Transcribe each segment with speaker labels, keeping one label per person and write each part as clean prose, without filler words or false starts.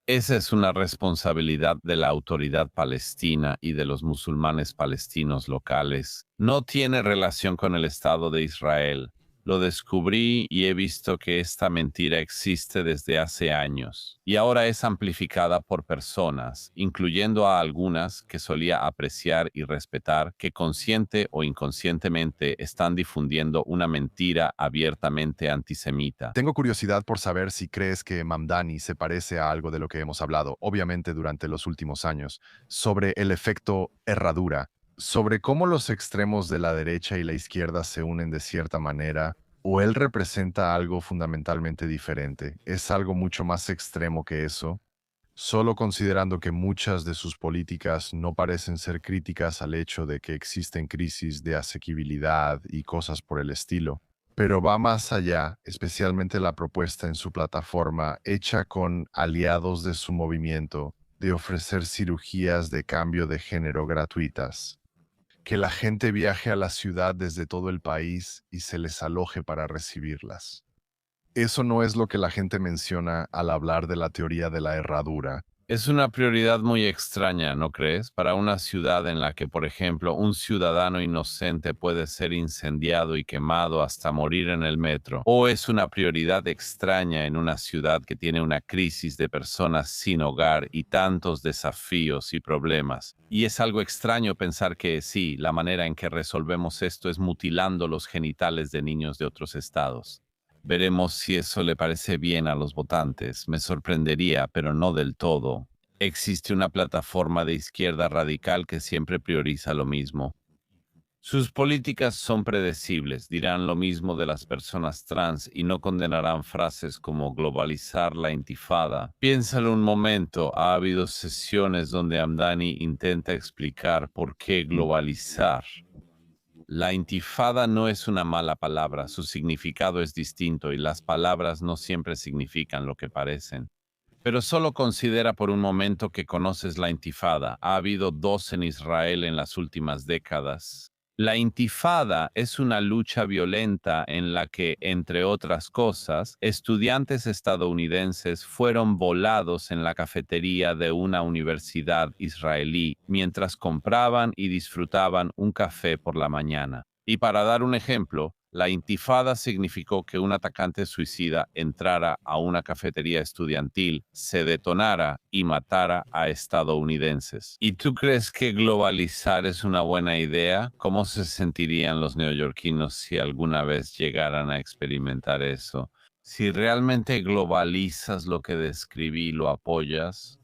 Speaker 1: Esa es una responsabilidad de la autoridad palestina y de los musulmanes palestinos locales. No tiene relación con el Estado de Israel. Lo descubrí y he visto que esta mentira existe desde hace años y ahora es amplificada por personas, incluyendo a algunas que solía apreciar y respetar, que consciente o inconscientemente están difundiendo una mentira abiertamente antisemita.
Speaker 2: Tengo curiosidad por saber si crees que Mamdani se parece a algo de lo que hemos hablado, obviamente durante los últimos años, sobre el efecto herradura, sobre cómo los extremos de la derecha y la izquierda se unen de cierta manera, o él representa algo fundamentalmente diferente. ¿Es algo mucho más extremo que eso? Solo considerando que muchas de sus políticas no parecen ser críticas al hecho de que existen crisis de asequibilidad y cosas por el estilo. Pero va más allá, especialmente la propuesta en su plataforma, hecha con aliados de su movimiento, de ofrecer cirugías de cambio de género gratuitas. Que la gente viaje a la ciudad desde todo el país y se les aloje para recibirlas. Eso no es lo que la gente menciona al hablar de la teoría de la herradura.
Speaker 1: Es una prioridad muy extraña, ¿no crees? Para una ciudad en la que, por ejemplo, un ciudadano inocente puede ser incendiado y quemado hasta morir en el metro. ¿O es una prioridad extraña en una ciudad que tiene una crisis de personas sin hogar y tantos desafíos y problemas? Y es algo extraño pensar que sí, la manera en que resolvemos esto es mutilando los genitales de niños de otros estados. Veremos si eso le parece bien a los votantes. Me sorprendería, pero no del todo. Existe una plataforma de izquierda radical que siempre prioriza lo mismo. Sus políticas son predecibles, dirán lo mismo de las personas trans y no condenarán frases como globalizar la intifada. Piénsalo un momento, ha habido sesiones donde Amdani intenta explicar por qué globalizar. La intifada no es una mala palabra, su significado es distinto y las palabras no siempre significan lo que parecen. Pero solo considera por un momento que conoces la intifada. Ha habido dos en Israel en las últimas décadas. La intifada es una lucha violenta en la que, entre otras cosas, estudiantes estadounidenses fueron volados en la cafetería de una universidad israelí mientras compraban y disfrutaban un café por la mañana. Y para dar un ejemplo, la intifada significó que un atacante suicida entrara a una cafetería estudiantil, se detonara y matara a estadounidenses. ¿Y tú crees que globalizar es una buena idea? ¿Cómo se sentirían los neoyorquinos si alguna vez llegaran a experimentar eso? Si realmente globalizas lo que describí y lo apoyas,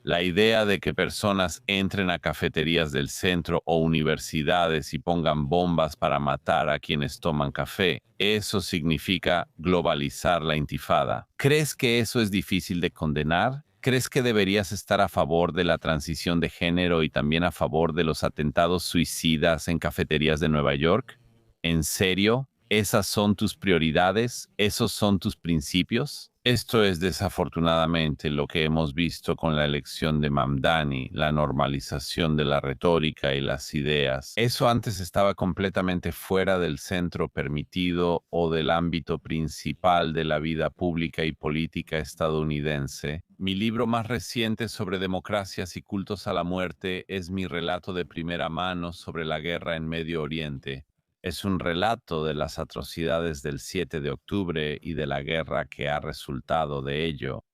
Speaker 1: la idea de que personas entren a cafeterías del centro o universidades y pongan bombas para matar a quienes toman café, eso significa globalizar la intifada. ¿Crees que eso es difícil de condenar? ¿Crees que deberías estar a favor de la transición de género y también a favor de los atentados suicidas en cafeterías de Nueva York? ¿En serio? ¿Esas son tus prioridades? ¿Esos son tus principios? Esto es desafortunadamente lo que hemos visto con la elección de Mamdani, la normalización de la retórica y las ideas. Eso antes estaba completamente fuera del centro permitido o del ámbito principal de la vida pública y política estadounidense. Mi libro más reciente sobre democracias y cultos a la muerte es mi relato de primera mano sobre la guerra en Medio Oriente. Es un relato de las atrocidades del 7 de octubre y de la guerra que ha resultado de ello.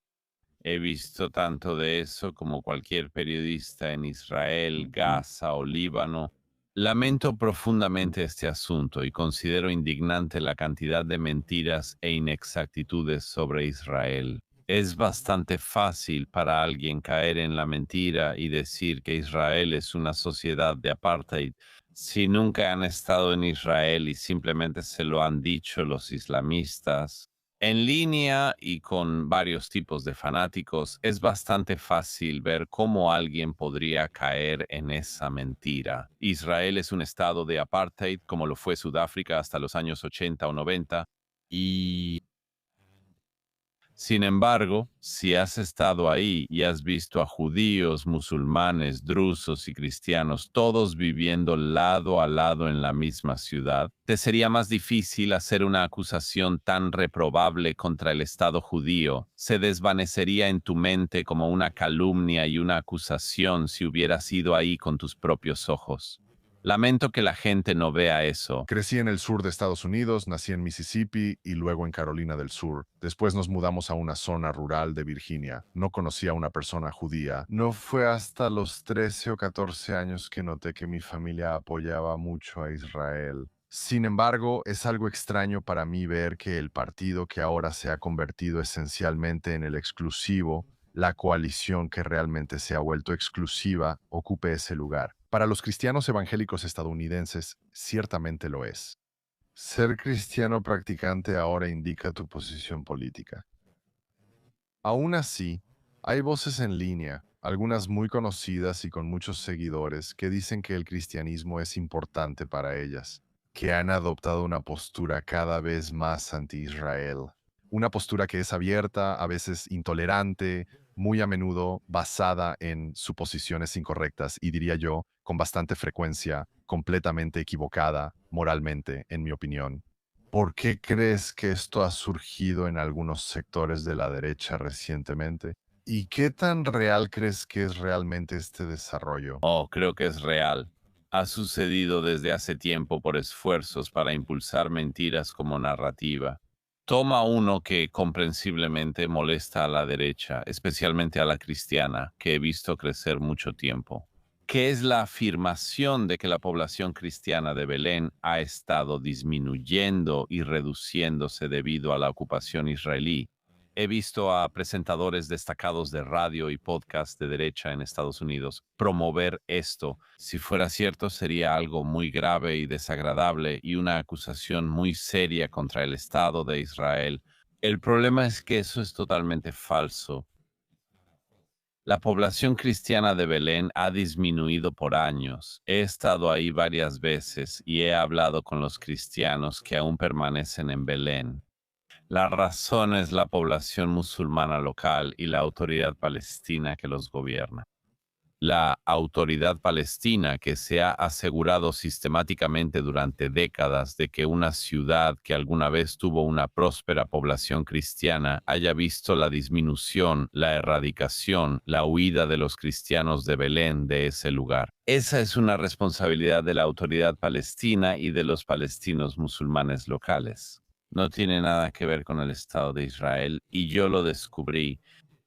Speaker 1: He visto tanto de eso como cualquier periodista en Israel, Gaza o Líbano. Lamento profundamente este asunto y considero indignante la cantidad de mentiras e inexactitudes sobre Israel. Es bastante fácil para alguien caer en la mentira y decir que Israel es una sociedad de apartheid si nunca han estado en Israel y simplemente se lo han dicho los islamistas. En línea y con varios tipos de fanáticos, es bastante fácil ver cómo alguien podría caer en esa mentira. Israel es un estado de apartheid como lo fue Sudáfrica hasta los años 80 o 90 y Sin embargo, si has estado ahí y has visto a judíos, musulmanes, drusos y cristianos todos viviendo lado a lado en la misma ciudad, te sería más difícil hacer una acusación tan reprobable contra el Estado judío. Se desvanecería en tu mente como una calumnia y una acusación si hubieras ido ahí con tus propios ojos. Lamento que la gente no vea eso.
Speaker 2: Crecí en el sur de Estados Unidos, nací en Mississippi y luego en Carolina del Sur. Después nos mudamos a una zona rural de Virginia. No conocí a una persona judía. No fue hasta los 13 o 14 años que noté que mi familia apoyaba mucho a Israel. Sin embargo, es algo extraño para mí ver que el partido que ahora se ha convertido esencialmente en el exclusivo, la coalición que realmente se ha vuelto exclusiva, ocupe ese lugar. Para los cristianos evangélicos estadounidenses, ciertamente lo es. Ser cristiano practicante ahora indica tu posición política. Aún así, hay voces en línea, algunas muy conocidas y con muchos seguidores, que dicen que el cristianismo es importante para ellas, que han adoptado una postura cada vez más anti-Israel. Una postura que es abierta, a veces intolerante, muy a menudo basada en suposiciones incorrectas y diría yo, con bastante frecuencia, completamente equivocada moralmente, en mi opinión. ¿Por qué crees que esto ha surgido en algunos sectores de la derecha recientemente? ¿Y qué tan real crees que es realmente este desarrollo?
Speaker 1: Oh, creo que es real. Ha sucedido desde hace tiempo por esfuerzos para impulsar mentiras como narrativa. Toma uno que comprensiblemente molesta a la derecha, especialmente a la cristiana, que he visto crecer mucho tiempo, que es la afirmación de que la población cristiana de Belén ha estado disminuyendo y reduciéndose debido a la ocupación israelí. He visto a presentadores destacados de radio y podcast de derecha en Estados Unidos promover esto. Si fuera cierto, sería algo muy grave y desagradable y una acusación muy seria contra el Estado de Israel. El problema es que eso es totalmente falso. La población cristiana de Belén ha disminuido por años. He estado ahí varias veces y he hablado con los cristianos que aún permanecen en Belén. La razón es la población musulmana local y la autoridad palestina que los gobierna. La autoridad palestina que se ha asegurado sistemáticamente durante décadas de que una ciudad que alguna vez tuvo una próspera población cristiana haya visto la disminución, la erradicación, la huida de los cristianos de Belén de ese lugar. Esa es una responsabilidad de la autoridad palestina y de los palestinos musulmanes locales. No tiene nada que ver con el Estado de Israel y yo lo descubrí.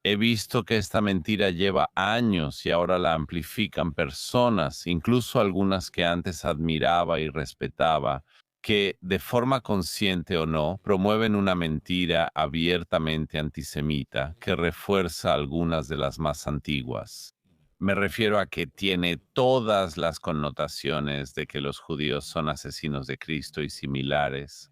Speaker 1: He visto que esta mentira lleva años y ahora la amplifican personas, incluso algunas que antes admiraba y respetaba, que de forma consciente o no promueven una mentira abiertamente antisemita que refuerza algunas de las más antiguas. Me refiero a que tiene todas las connotaciones de que los judíos son asesinos de Cristo y similares.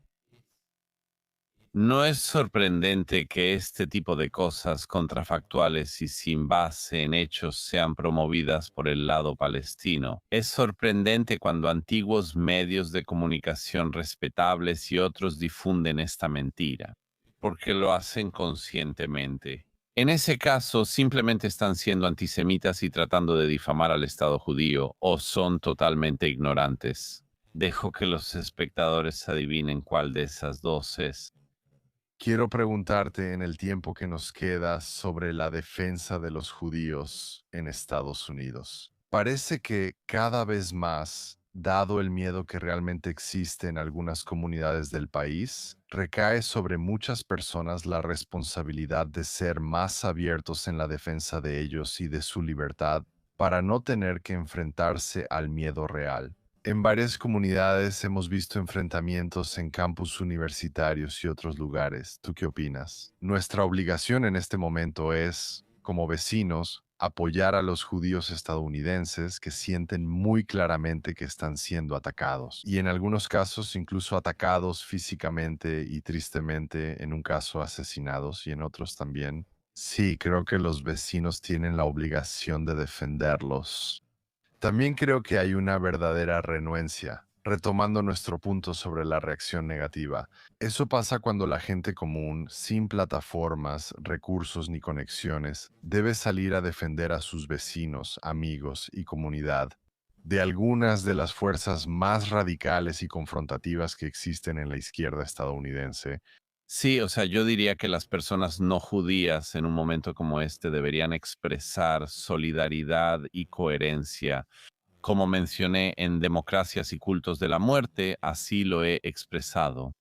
Speaker 1: No es sorprendente que este tipo de cosas contrafactuales y sin base en hechos sean promovidas por el lado palestino. Es sorprendente cuando antiguos medios de comunicación respetables y otros difunden esta mentira, porque lo hacen conscientemente. En ese caso, simplemente están siendo antisemitas y tratando de difamar al Estado judío, o son totalmente ignorantes. Dejo que los espectadores adivinen cuál de esas dos es.
Speaker 2: Quiero preguntarte en el tiempo que nos queda sobre la defensa de los judíos en Estados Unidos. Parece que cada vez más, dado el miedo que realmente existe en algunas comunidades del país, recae sobre muchas personas la responsabilidad de ser más abiertos en la defensa de ellos y de su libertad para no tener que enfrentarse al miedo real. En varias comunidades hemos visto enfrentamientos en campus universitarios y otros lugares. ¿Tú qué opinas? Nuestra obligación en este momento es, como vecinos, apoyar a los judíos estadounidenses que sienten muy claramente que están siendo atacados y en algunos casos incluso atacados físicamente y tristemente, en un caso asesinados y en otros también. Sí, creo que los vecinos tienen la obligación de defenderlos. También creo que hay una verdadera renuencia. Retomando nuestro punto sobre la reacción negativa, eso pasa cuando la gente común, sin plataformas, recursos ni conexiones, debe salir a defender a sus vecinos, amigos y comunidad de algunas de las fuerzas más radicales y confrontativas que existen en la izquierda estadounidense.
Speaker 1: Sí, o sea, yo diría que las personas no judías en un momento como este deberían expresar solidaridad y coherencia. Como mencioné en Democracias y Cultos de la Muerte, así lo he expresado.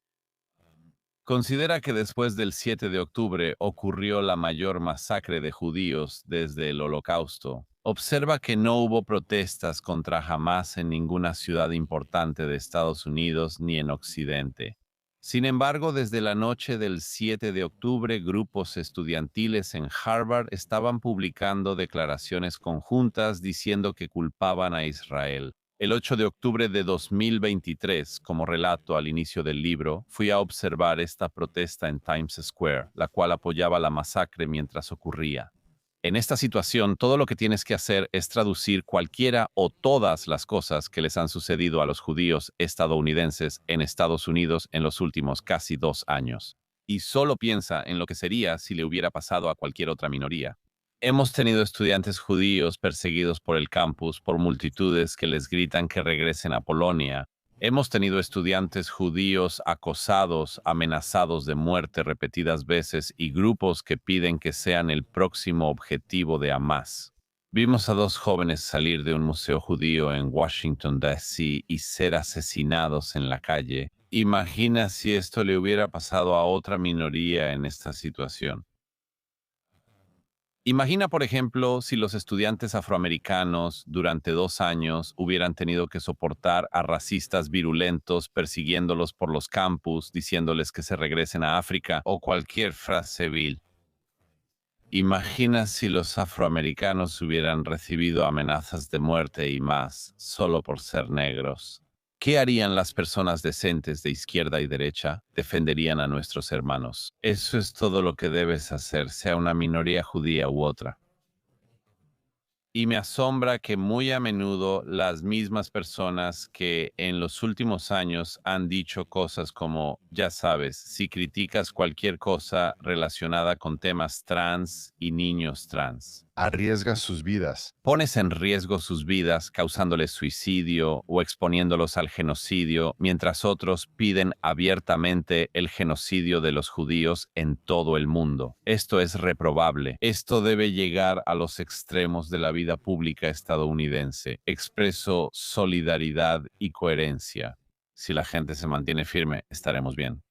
Speaker 1: Considera que después del 7 de octubre ocurrió la mayor masacre de judíos desde el Holocausto. Observa que no hubo protestas contra Hamas en ninguna ciudad importante de Estados Unidos ni en Occidente. Sin embargo, desde la noche del 7 de octubre, grupos estudiantiles en Harvard estaban publicando declaraciones conjuntas diciendo que culpaban a Israel. El 8 de octubre de 2023, como relato al inicio del libro, fui a observar esta protesta en Times Square, la cual apoyaba la masacre mientras ocurría. En esta situación, todo lo que tienes que hacer es traducir cualquiera o todas las cosas que les han sucedido a los judíos estadounidenses en Estados Unidos en los últimos casi 2 años. Y solo piensa en lo que sería si le hubiera pasado a cualquier otra minoría. Hemos tenido estudiantes judíos perseguidos por el campus por multitudes que les gritan que regresen a Polonia. Hemos tenido estudiantes judíos acosados, amenazados de muerte repetidas veces y grupos que piden que sean el próximo objetivo de Hamas. Vimos a 2 jóvenes salir de un museo judío en Washington, D.C. y ser asesinados en la calle. Imagina si esto le hubiera pasado a otra minoría en esta situación. Imagina, por ejemplo, si los estudiantes afroamericanos durante 2 años hubieran tenido que soportar a racistas virulentos persiguiéndolos por los campus, diciéndoles que se regresen a África o cualquier frase vil. Imagina si los afroamericanos hubieran recibido amenazas de muerte y más solo por ser negros. ¿Qué harían las personas decentes de izquierda y derecha? Defenderían a nuestros hermanos. Eso es todo lo que debes hacer, sea una minoría judía u otra. Y me asombra que muy a menudo las mismas personas que en los últimos años han dicho cosas como, ya sabes, si criticas cualquier cosa relacionada con temas trans y niños trans,
Speaker 2: Arriesga sus vidas.
Speaker 1: pones en riesgo sus vidas causándoles suicidio o exponiéndolos al genocidio, mientras otros piden abiertamente el genocidio de los judíos en todo el mundo. Esto es reprobable. Esto debe llegar a los extremos de la vida pública estadounidense. Expreso solidaridad y coherencia. Si la gente se mantiene firme, estaremos bien.